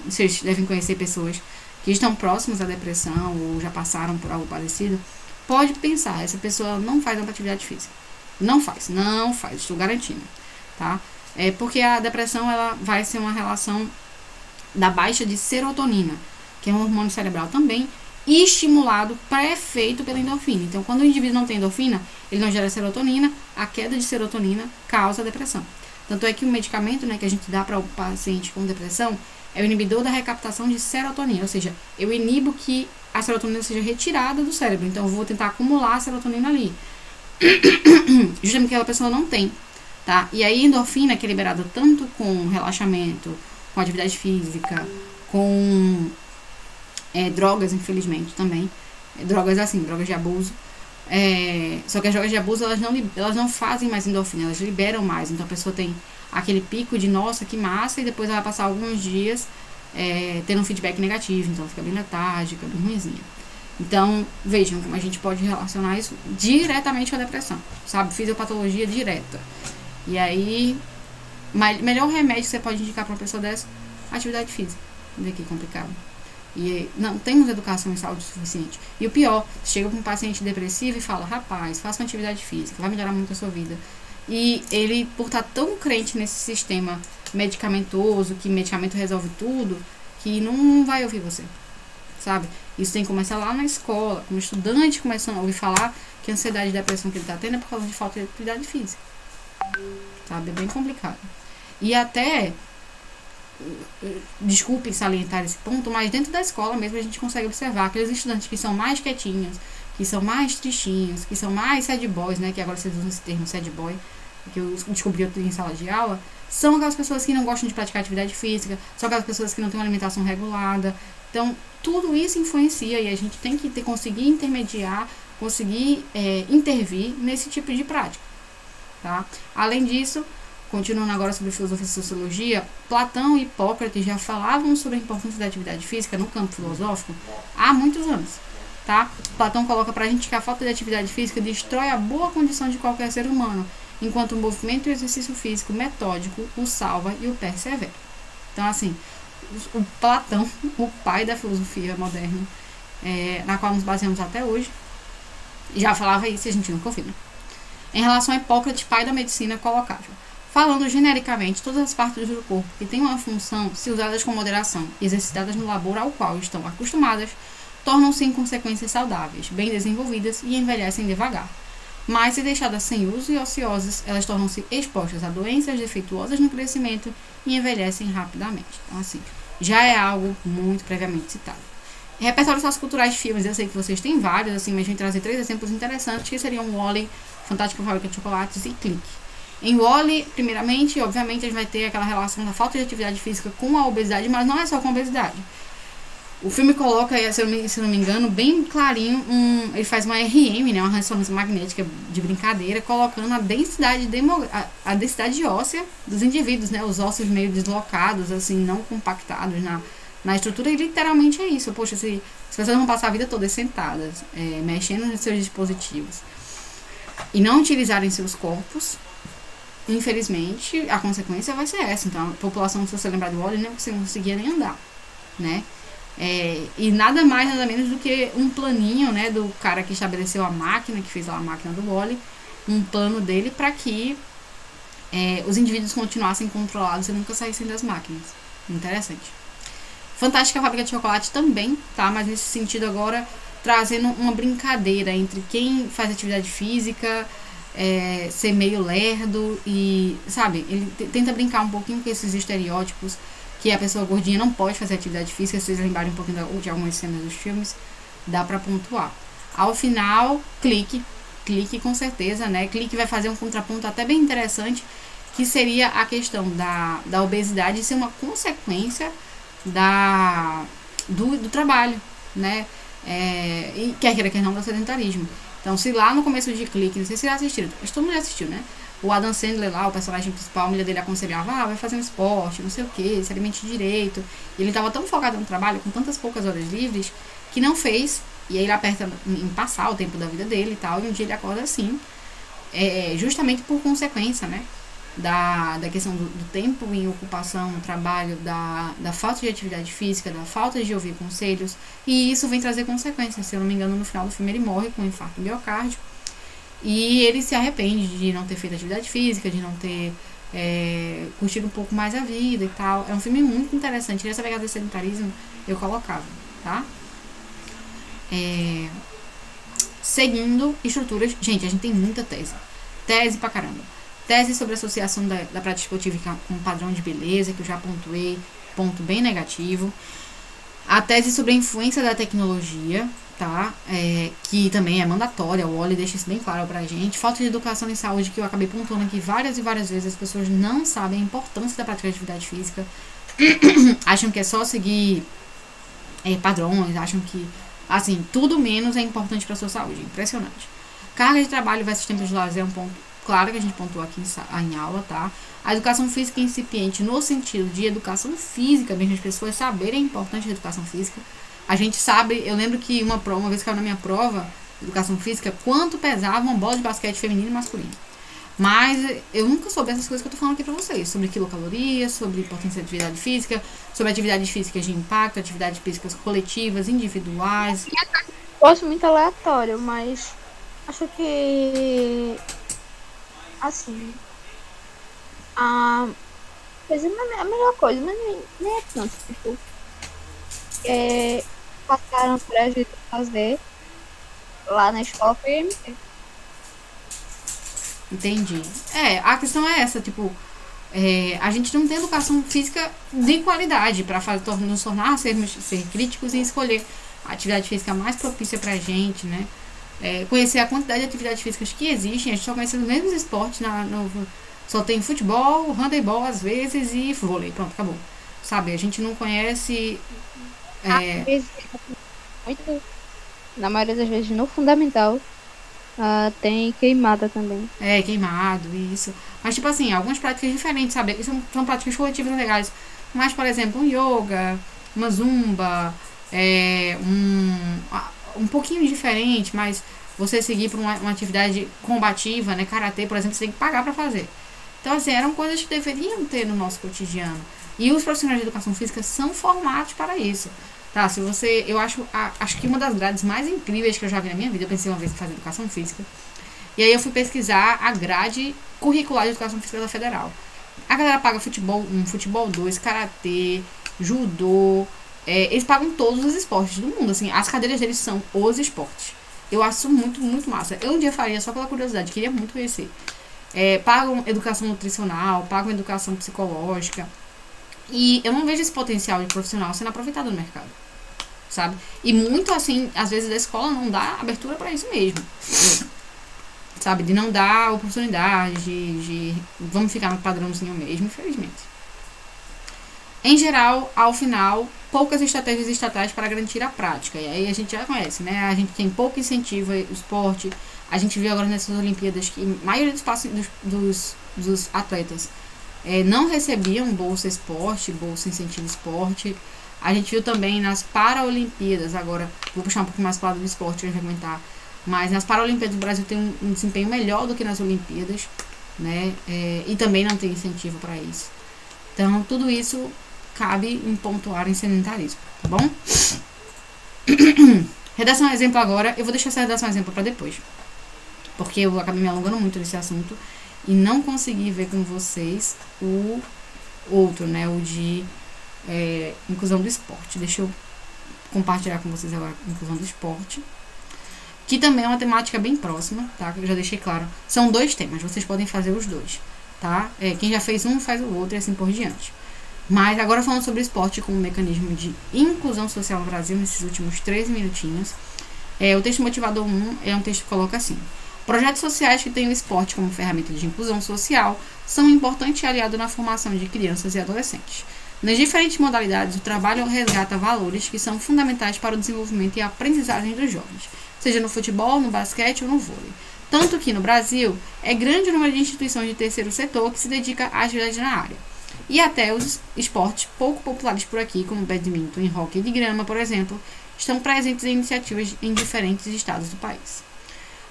vocês devem conhecer pessoas que estão próximas à depressão ou já passaram por algo parecido. Pode pensar, essa pessoa não faz uma atividade física. Não faz, estou garantindo, tá? Porque a depressão, ela vai ser uma relação da baixa de serotonina, que é um hormônio cerebral também, e estimulado, pré-feito pela endorfina. Então, quando o indivíduo não tem endorfina, ele não gera serotonina, a queda de serotonina causa depressão. Tanto é que o medicamento, né, que a gente dá para o paciente com depressão é o inibidor da recaptação de serotonina, ou seja, eu inibo que a serotonina seja retirada do cérebro, então eu vou tentar acumular a serotonina ali, justamente porque aquela pessoa não tem, tá? E aí a endorfina, que é liberada tanto com relaxamento, com atividade física, com drogas, infelizmente, também, drogas de abuso, só que as drogas de abuso, elas não fazem mais endorfina, elas liberam mais, então a pessoa tem aquele pico de, nossa, que massa, e depois ela vai passar alguns dias tendo um feedback negativo, então fica bem letárgica, bem ruimzinha. Então, vejam como a gente pode relacionar isso diretamente com a depressão, sabe? Fisiopatologia direta. E aí, melhor remédio que você pode indicar para uma pessoa dessa, atividade física. Vê que complicado. E não temos educação em saúde suficiente. E o pior, chega com um paciente depressivo e fala, rapaz, faça uma atividade física, vai melhorar muito a sua vida. E ele, por estar tão crente nesse sistema medicamentoso, que medicamento resolve tudo, que não vai ouvir você, sabe? Isso tem que começar lá na escola, como estudante começando a ouvir falar que a ansiedade e depressão que ele está tendo é por causa de falta de atividade física, sabe? É bem complicado. E até, desculpem salientar esse ponto, mas dentro da escola mesmo a gente consegue observar aqueles estudantes que são mais quietinhos, que são mais tristinhos, que são mais sad boys, né? Que agora vocês usam esse termo sad boy, que eu descobri em sala de aula, são aquelas pessoas que não gostam de praticar atividade física, são aquelas pessoas que não têm uma alimentação regulada. Então, tudo isso influencia e a gente tem que conseguir intermediar, conseguir intervir nesse tipo de prática, tá? Além disso, continuando agora sobre filosofia e sociologia, Platão e Hipócrates já falavam sobre a importância da atividade física no campo filosófico há muitos anos, tá? Platão coloca pra gente que a falta de atividade física destrói a boa condição de qualquer ser humano, enquanto o movimento e o exercício físico metódico o salva e o persevera. Então, assim, o Platão, o pai da filosofia moderna, na qual nos baseamos até hoje, já falava isso e a gente não confirma. Em relação a Hipócrates, pai da medicina, colocava: falando genericamente, todas as partes do corpo que têm uma função, se usadas com moderação e exercitadas no labor ao qual estão acostumadas, tornam-se em consequências saudáveis, bem desenvolvidas e envelhecem devagar. Mas, se deixadas sem uso e ociosas, elas tornam-se expostas a doenças defeituosas no crescimento e envelhecem rapidamente. Então, assim, já é algo muito previamente citado. Repertórios socioculturais de filmes, eu sei que vocês têm vários, assim, mas a gente trazer 3 exemplos interessantes, que seriam Wall-E, Fantástica Fábrica de Chocolates e Clique. Em Wall-E, primeiramente, obviamente, a gente vai ter aquela relação da falta de atividade física com a obesidade, mas não é só com a obesidade. O filme coloca, se eu não me engano, bem clarinho, ele faz uma RM, né, uma ressonância magnética de brincadeira, colocando a densidade óssea dos indivíduos, né, os ossos meio deslocados, assim, não compactados na estrutura, e literalmente é isso. Poxa, se as pessoas vão passar a vida toda sentadas, mexendo nos seus dispositivos, e não utilizarem seus corpos, infelizmente, a consequência vai ser essa. Então, a população, se você lembrar do Wall-E, você não conseguia nem andar, né? E nada mais, nada menos do que um planinho, né, do cara que estabeleceu a máquina, que fez lá a máquina do Wall-E, um plano dele para que os indivíduos continuassem controlados e nunca saíssem das máquinas. Interessante. Fantástica Fábrica de Chocolate também, tá? Mas nesse sentido agora, trazendo uma brincadeira entre quem faz atividade física, ser meio lerdo e, sabe, ele tenta brincar um pouquinho com esses estereótipos que a pessoa gordinha não pode fazer atividade física. Se vocês lembrarem um pouquinho de algumas cenas dos filmes, dá pra pontuar. Ao final, Clique com certeza, né? Clique vai fazer um contraponto até bem interessante, que seria a questão da obesidade ser uma consequência do trabalho, né? E quer queira, quer não, do sedentarismo. Então, se lá no começo de Clique, não sei se vocês já assistiram, mas todo mundo já assistiu, né? O Adam Sandler lá, o personagem principal, a mulher dele aconselhava, vai fazer um esporte, não sei o que, se alimente direito. E ele tava tão focado no trabalho, com tantas poucas horas livres, que não fez. E aí ele aperta em passar o tempo da vida dele e tal, e um dia ele acorda assim, justamente por consequência, né? Da questão do tempo em ocupação no trabalho, da falta de atividade física, da falta de ouvir conselhos, e isso vem trazer consequências. Se eu não me engano, no final do filme ele morre com um infarto miocárdio, e ele se arrepende de não ter feito atividade física, de não ter curtido um pouco mais a vida e tal. É um filme muito interessante. Nessa pegada de sedentarismo eu colocava, tá? Seguindo estruturas, gente, a gente tem muita tese pra caramba. Tese sobre a associação da prática esportiva com o padrão de beleza, que eu já pontuei, ponto bem negativo. A tese sobre a influência da tecnologia, tá? Que também é mandatória, o Wall-E deixa isso bem claro pra gente. Falta de educação em saúde, que eu acabei pontuando aqui várias e várias vezes. As pessoas não sabem a importância da prática de atividade física. Acham que é só seguir padrões, acham que, assim, tudo menos é importante pra sua saúde. Impressionante. Carga de trabalho versus tempo de lazer é um ponto claro que a gente pontuou aqui em aula, tá? A educação física incipiente no sentido de educação física, mesmo as pessoas saberem a importância da educação física. A gente sabe, eu lembro que uma vez que eu na minha prova, educação física, quanto pesava uma bola de basquete feminino e masculino. Mas eu nunca soube essas coisas que eu tô falando aqui pra vocês. Sobre quilocalorias, sobre potência de atividade física, sobre atividades físicas de impacto, atividades físicas coletivas, individuais. Gosto muito aleatório, mas acho que, assim, a coisa não é a melhor coisa, mas nem é tanto. Tipo, é, passaram pra gente fazer lá na escola foi MT. Entendi. A questão é essa, tipo, a gente não tem educação física de qualidade para nos tornar ser críticos e escolher a atividade física mais propícia pra gente, né? Conhecer a quantidade de atividades físicas que existem, a gente só conhece os mesmos esportes, só tem futebol, handebol às vezes e vôlei, pronto, acabou. Sabe, a gente não conhece. Às vezes, muito, na maioria das vezes, no fundamental, tem queimada também. Queimado, isso. Mas, tipo assim, algumas práticas diferentes, sabe? São práticas coletivas legais. Mas, por exemplo, um yoga, uma zumba, um pouquinho diferente, mas você seguir por uma atividade combativa, né? Karatê, por exemplo, você tem que pagar pra fazer. Então, assim, eram coisas que deveriam ter no nosso cotidiano. E os profissionais de educação física são formados para isso. Tá, se você. Eu acho que uma das grades mais incríveis que eu já vi na minha vida, eu pensei uma vez em fazer educação física. E aí eu fui pesquisar a grade curricular de educação física da Federal. A galera paga futebol 1, futebol 2, karatê, judô. Eles pagam todos os esportes do mundo. Assim, as cadeiras deles são os esportes. Eu acho isso muito, muito massa. Eu um dia faria só pela curiosidade, queria muito conhecer. Pagam educação nutricional, pagam educação psicológica. E eu não vejo esse potencial de profissional sendo aproveitado no mercado, sabe? E muito assim, às vezes a escola não dá abertura para isso mesmo, sabe? De não dar oportunidade, de vamos ficar no padrãozinho mesmo, infelizmente. Em geral, ao final, poucas estratégias estatais para garantir a prática. E aí a gente já conhece, né? A gente tem pouco incentivo ao esporte. A gente viu agora nessas Olimpíadas que a maioria dos atletas não recebiam bolsa esporte, bolsa incentivo esporte. A gente viu também nas Paralimpíadas, agora vou puxar um pouco mais para o lado do esporte, a gente vai comentar, mas nas Paralimpíadas o Brasil tem um desempenho melhor do que nas Olimpíadas, né? E também não tem incentivo para isso. Então, tudo isso cabe em pontuar em sedentarismo, tá bom? Redação exemplo agora, eu vou deixar essa redação exemplo para depois, porque eu acabei me alongando muito nesse assunto e não consegui ver com vocês o outro, né? O de inclusão do esporte. Deixa eu compartilhar com vocês agora a inclusão do esporte, que também é uma temática bem próxima, tá? Que eu já deixei claro. São 2 temas, vocês podem fazer os 2, tá? Quem já fez um, faz o outro e assim por diante. Mas agora falando sobre o esporte como mecanismo de inclusão social no Brasil, nesses últimos 13 minutinhos, o texto motivador 1 é um texto que coloca assim: projetos sociais que têm o esporte como ferramenta de inclusão social são um importante aliado na formação de crianças e adolescentes. Nas diferentes modalidades, o trabalho resgata valores que são fundamentais para o desenvolvimento e a aprendizagem dos jovens, seja no futebol, no basquete ou no vôlei. Tanto que, no Brasil, é grande o número de instituições de terceiro setor que se dedica à atividade na área. E até os esportes pouco populares por aqui, como badminton e hóquei de grama, por exemplo, estão presentes em iniciativas em diferentes estados do país.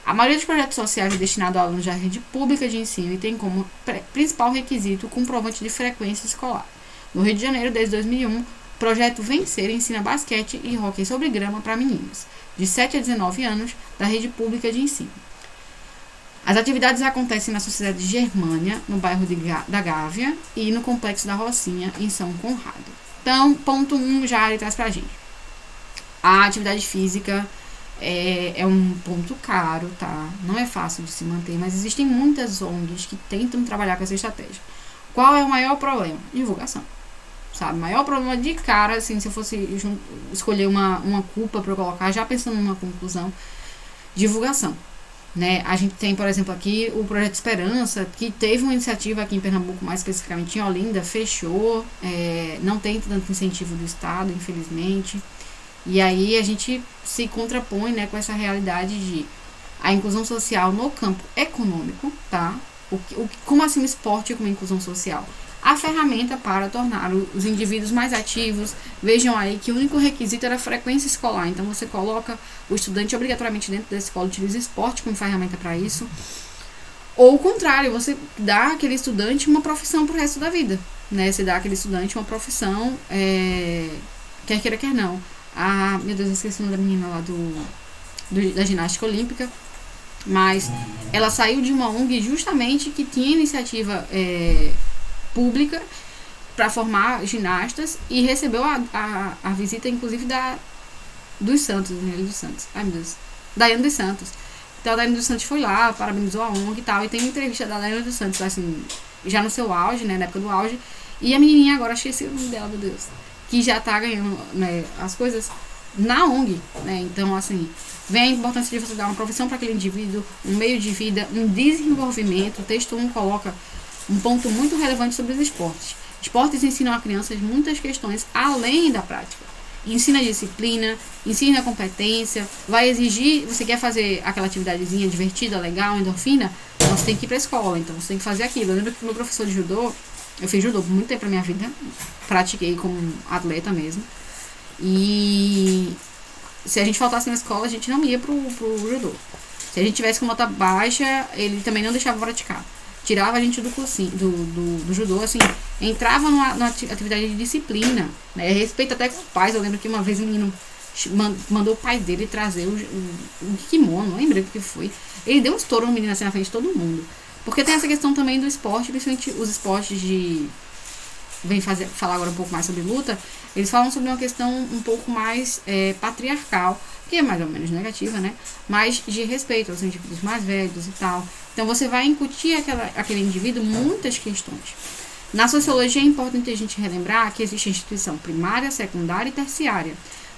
A maioria dos projetos sociais é destinado a alunos da rede pública de ensino e tem como principal requisito o comprovante de frequência escolar. No Rio de Janeiro, desde 2001, o projeto Vencer ensina basquete e hóquei sobre grama para meninos, de 7 a 19 anos, da rede pública de ensino. As atividades acontecem na Sociedade Germânia, no bairro da Gávea, e no Complexo da Rocinha, em São Conrado. Então, ponto 1 já ele traz pra gente. A atividade física é um ponto caro, tá? Não é fácil de se manter, mas existem muitas ONGs que tentam trabalhar com essa estratégia. Qual é o maior problema? Divulgação. Sabe? O maior problema de cara, assim, se eu fosse escolher uma culpa para eu colocar, já pensando numa conclusão, divulgação. Né? A gente tem, por exemplo, aqui o Projeto Esperança, que teve uma iniciativa aqui em Pernambuco, mais especificamente em Olinda, fechou, não tem tanto incentivo do Estado, infelizmente. E aí a gente se contrapõe, né, com essa realidade de a inclusão social no campo econômico, tá? Como assim o esporte como inclusão social? A ferramenta para tornar os indivíduos mais ativos. Vejam aí que o único requisito era a frequência escolar. Então você coloca o estudante obrigatoriamente dentro da escola, utiliza o esporte como ferramenta para isso. Ou o contrário, você dá àquele estudante uma profissão pro resto da vida, né? Você dá àquele estudante uma profissão, quer queira, quer não. Meu Deus, eu esqueci o nome da menina lá da ginástica olímpica, mas ela saiu de uma ONG justamente que tinha iniciativa pública para formar ginastas e recebeu a visita, inclusive, dos Santos, dos Santos. Ai, meu Deus. Daiane dos Santos. Então a Daiane dos Santos foi lá, parabenizou a ONG e tal. E tem uma entrevista da Daiane dos Santos, assim, já no seu auge, né? Na época do auge. E a menininha agora, esqueci o nome dela, meu Deus. Que já tá ganhando, né, as coisas na ONG, né? Então, assim, vem a importância de você dar uma profissão para aquele indivíduo, um meio de vida, um desenvolvimento. O texto 1 coloca um ponto muito relevante sobre os esportes. Esportes ensinam a crianças muitas questões além da prática. Ensina disciplina, ensina competência, vai exigir, você quer fazer aquela atividadezinha divertida, legal, endorfina, então você tem que ir pra escola, então você tem que fazer aquilo. Eu lembro que meu professor de judô, eu fiz judô por muito tempo na minha vida, pratiquei como atleta mesmo, e se a gente faltasse na escola, a gente não ia pro judô. Se a gente tivesse com nota baixa, ele também não deixava praticar. Tirava a gente do cursinho, do judô, assim, entrava numa atividade de disciplina, né? Respeito até com os pais. Eu lembro que uma vez o menino mandou o pai dele trazer o kimono, não lembro o que foi. Ele deu um estouro no menino assim na frente de todo mundo. Porque tem essa questão também do esporte, principalmente os esportes de... falar agora um pouco mais sobre luta. Eles falam sobre uma questão um pouco mais patriarcal, que é mais ou menos negativa, né? Mas de respeito aos indivíduos mais velhos e tal. Então você vai incutir aquele indivíduo muitas questões. Na sociologia é importante a gente relembrar que existe a instituição primária, secundária e terciária.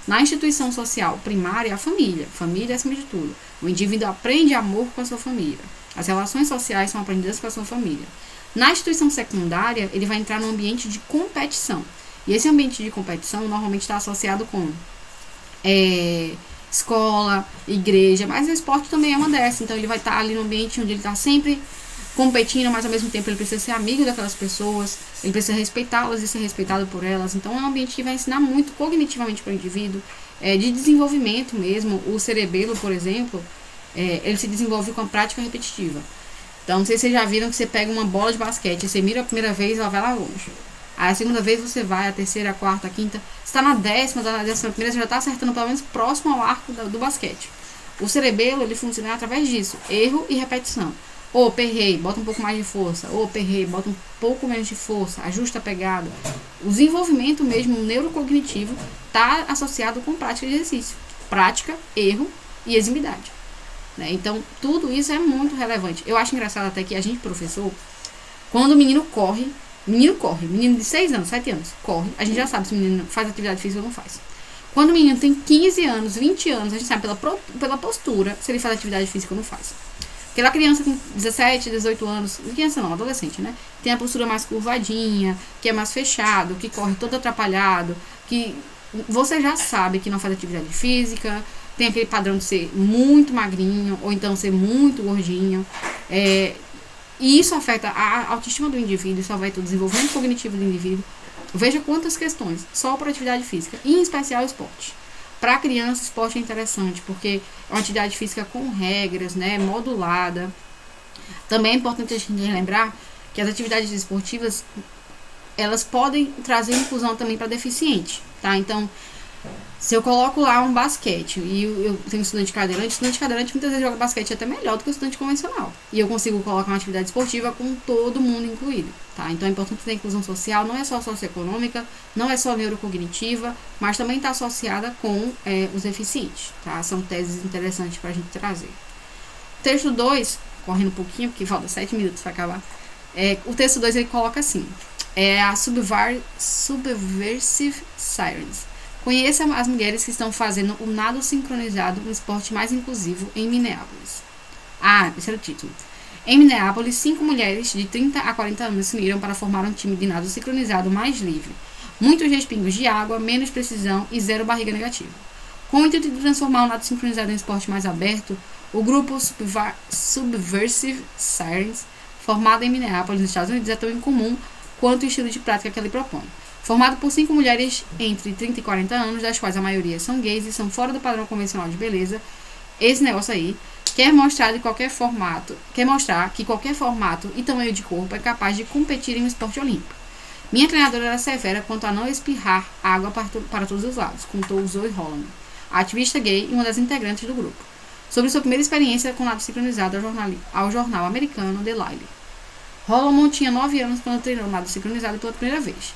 Na instituição social primária, a família. Família acima de tudo. O indivíduo aprende amor com a sua família. As relações sociais são aprendidas com a sua família. Na instituição secundária, ele vai entrar num ambiente de competição. E esse ambiente de competição normalmente está associado com escola, igreja, mas o esporte também é uma dessas. Então ele vai estar ali no ambiente onde ele está sempre competindo, mas ao mesmo tempo ele precisa ser amigo daquelas pessoas, ele precisa respeitá-las e ser respeitado por elas. Então é um ambiente que vai ensinar muito cognitivamente para o indivíduo, de desenvolvimento mesmo. O cerebelo, por exemplo, ele se desenvolve com a prática repetitiva. Então não sei se vocês já viram que você pega uma bola de basquete, você mira a primeira vez, ela vai lá longe. Aí a segunda vez você vai, a terceira, a quarta, a quinta, você está na décima primeira, você já está acertando pelo menos próximo ao arco do basquete. O cerebelo, ele funciona através disso, erro e repetição. Errei, bota um pouco mais de força. Errei, bota um pouco menos de força, ajusta a pegada. O desenvolvimento mesmo neurocognitivo está associado com prática de exercício. Prática, erro e eximidade. Né? Então, tudo isso é muito relevante. Eu acho engraçado até que a gente, professor, quando o menino corre, menino de 6 anos, 7 anos, corre, a gente já sabe se o menino faz atividade física ou não faz. Quando o menino tem 15 anos, 20 anos, a gente sabe pela postura se ele faz atividade física ou não faz. Aquela criança com 17, 18 anos, criança não, adolescente, né? Tem a postura mais curvadinha, que é mais fechado, que corre todo atrapalhado, que você já sabe que não faz atividade física, tem aquele padrão de ser muito magrinho, ou então ser muito gordinho. E isso afeta a autoestima do indivíduo, isso afeta o desenvolvimento cognitivo do indivíduo. Veja quantas questões, só para atividade física, e em especial esporte. Para criança, esporte é interessante, porque é uma atividade física com regras, né, modulada. Também é importante a gente lembrar que as atividades esportivas, elas podem trazer inclusão também para deficiente, tá? Então, se eu coloco lá um basquete e eu tenho estudante cadeirante muitas vezes joga basquete até melhor do que o estudante convencional. E eu consigo colocar uma atividade esportiva com todo mundo incluído, tá? Então é importante ter inclusão social, não é só socioeconômica, não é só neurocognitiva, mas também está associada com os deficientes, tá? São teses interessantes para a gente trazer. Texto 2, correndo um pouquinho, porque falta 7 minutos para acabar. O texto 2 ele coloca assim, a Subversive Sirens. Conheça as mulheres que estão fazendo o nado sincronizado, um esporte mais inclusivo, em Minneapolis. Esse era o título. Em Minneapolis, 5 mulheres de 30 a 40 anos se uniram para formar um time de nado sincronizado mais livre. Muitos respingos de água, menos precisão e zero barriga negativa. Com o intuito de transformar o nado sincronizado em um esporte mais aberto, o grupo Subversive Sirens, formado em Minneapolis, nos Estados Unidos, é tão incomum quanto o estilo de prática que ele propõe. Formado por 5 mulheres entre 30 e 40 anos, das quais a maioria são gays e são fora do padrão convencional de beleza, esse negócio aí, Quer mostrar que qualquer formato e tamanho de corpo é capaz de competir em um esporte olímpico. Minha treinadora era severa quanto a não espirrar água para todos os lados, contou Zoe Holloman, a ativista gay e uma das integrantes do grupo, sobre sua primeira experiência com nado sincronizado ao jornal americano The Daily. Holloman tinha 9 anos quando treinou nado sincronizado pela primeira vez.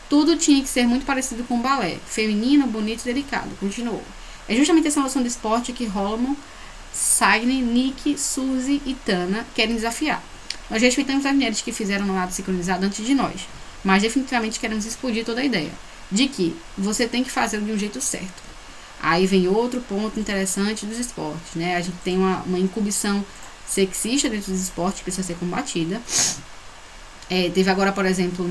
Tudo tinha que ser muito parecido com o balé, feminino, bonito e delicado, continuou. É justamente essa noção de esporte que Holloman, Signe, Nick, Suzy e Tana querem desafiar. Nós respeitamos as mulheres que fizeram no nado sincronizado antes de nós, mas definitivamente queremos explodir toda a ideia de que você tem que fazer de um jeito certo. Aí vem outro ponto interessante dos esportes, né? A gente tem uma incumbição sexista dentro dos esportes que precisa ser combatida. Teve agora, por exemplo,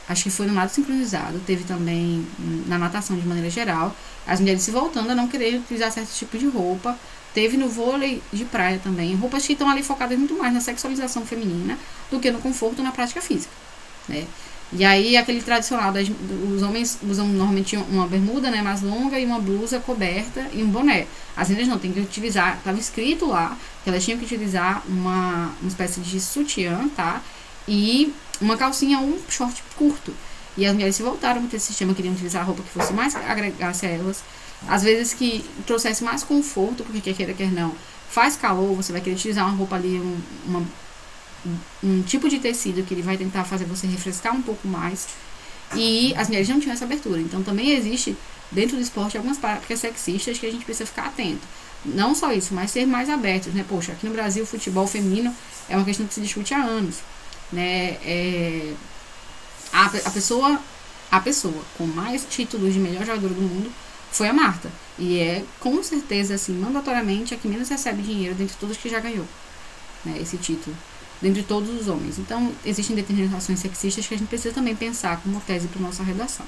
acho que foi no nado sincronizado, teve também na natação de maneira geral, as mulheres se voltando a não querer utilizar certo tipo de roupa. Teve no vôlei de praia também, roupas que estão ali focadas muito mais na sexualização feminina do que no conforto na prática física, né? E aí aquele tradicional, os homens usam normalmente uma bermuda, né, mais longa e uma blusa coberta e um boné. As meninas não, tem que utilizar, estava escrito lá que elas tinham que utilizar uma espécie de sutiã, tá? E uma calcinha ou um short curto. E as mulheres se voltaram para esse sistema, queriam utilizar a roupa que fosse mais agregasse a elas. Às vezes que trouxesse mais conforto, porque quer queira, quer não, faz calor, você vai querer utilizar uma roupa ali, um tipo de tecido que ele vai tentar fazer você refrescar um pouco mais. E as mulheres não tinham essa abertura. Então também existe dentro do esporte algumas práticas sexistas que a gente precisa ficar atento. Não só isso, mas ser mais abertos, né? Poxa, aqui no Brasil o futebol feminino é uma questão que se discute há anos, né? A pessoa com mais títulos de melhor jogadora do mundo foi a Marta. E é com certeza, assim, mandatoriamente a que menos recebe dinheiro dentre todos que já ganhou, né, esse título, dentre todos os homens. Então, existem determinações sexistas que a gente precisa também pensar como tese para nossa redação.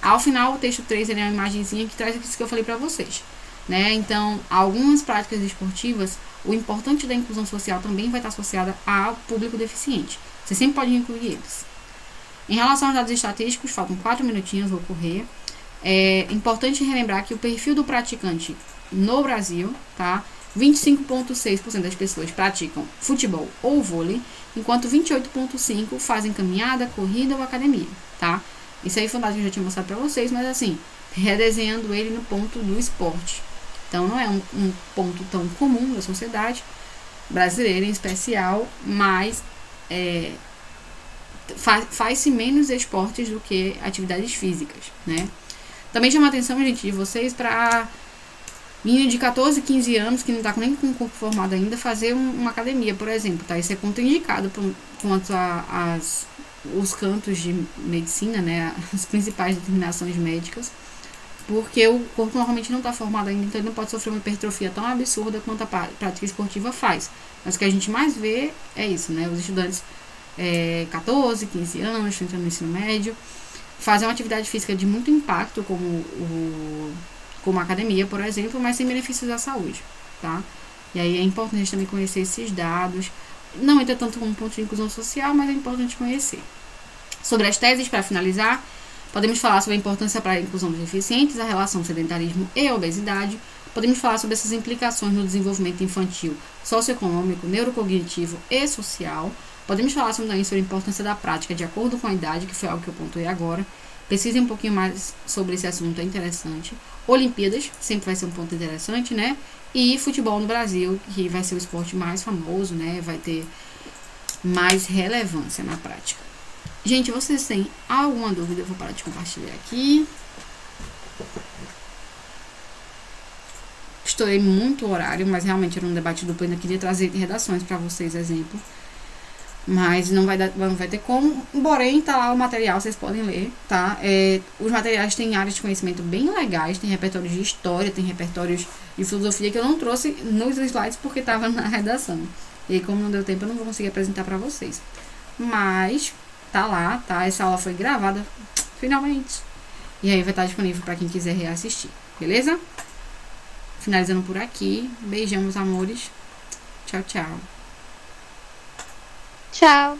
Ao final, o texto 3 é uma imagenzinha que traz isso que eu falei para vocês, né? Então, algumas práticas esportivas, o importante da inclusão social também vai estar associada ao público deficiente. Você sempre pode incluir eles. Em relação aos dados estatísticos, faltam 4 minutinhos, vou correr. É importante relembrar que o perfil do praticante no Brasil, tá? 25,6% das pessoas praticam futebol ou vôlei, enquanto 28,5% fazem caminhada, corrida ou academia, tá? Isso aí foi um dado que eu já tinha mostrado pra vocês, mas assim, redesenhando ele no ponto do esporte. Então não é um ponto tão comum da sociedade brasileira em especial, mas faz-se menos esportes do que atividades físicas, né? Também chama a atenção, gente, de vocês para menino de 14, 15 anos que não está nem com o corpo formado ainda, fazer uma academia, por exemplo, tá? Isso é contraindicado quanto os cantos de medicina, né? As principais determinações médicas, porque o corpo normalmente não está formado ainda, então ele não pode sofrer uma hipertrofia tão absurda quanto a prática esportiva faz. Mas o que a gente mais vê é isso, né? Os estudantes 14, 15 anos, entrando no ensino médio, fazem uma atividade física de muito impacto, como a academia, por exemplo, mas sem benefícios à saúde, tá? E aí é importante a gente também conhecer esses dados. Não entra tanto como um ponto de inclusão social, mas é importante conhecer. Sobre as teses, para finalizar, podemos falar sobre a importância para a inclusão dos deficientes, a relação sedentarismo e obesidade. Podemos falar sobre essas implicações no desenvolvimento infantil, socioeconômico, neurocognitivo e social. Podemos falar também sobre a importância da prática de acordo com a idade, que foi algo que eu pontuei agora. Pesquisem um pouquinho mais sobre esse assunto, é interessante. Olimpíadas, sempre vai ser um ponto interessante, né? E futebol no Brasil, que vai ser o esporte mais famoso, né? Vai ter mais relevância na prática. Gente, vocês têm alguma dúvida? Eu vou parar de compartilhar aqui. Estourei muito o horário, mas realmente era um debate duplo. Eu ainda queria trazer redações para vocês, exemplo. Mas não vai ter como. Porém, tá lá o material, vocês podem ler, tá? Os materiais têm áreas de conhecimento bem legais, tem repertórios de história, tem repertórios de filosofia que eu não trouxe nos slides porque tava na redação. E aí, como não deu tempo, eu não vou conseguir apresentar pra vocês. Mas tá lá, tá? Essa aula foi gravada, finalmente. E aí vai estar disponível pra quem quiser reassistir, beleza? Finalizando por aqui. Beijão, meus amores. Tchau, tchau. Tchau.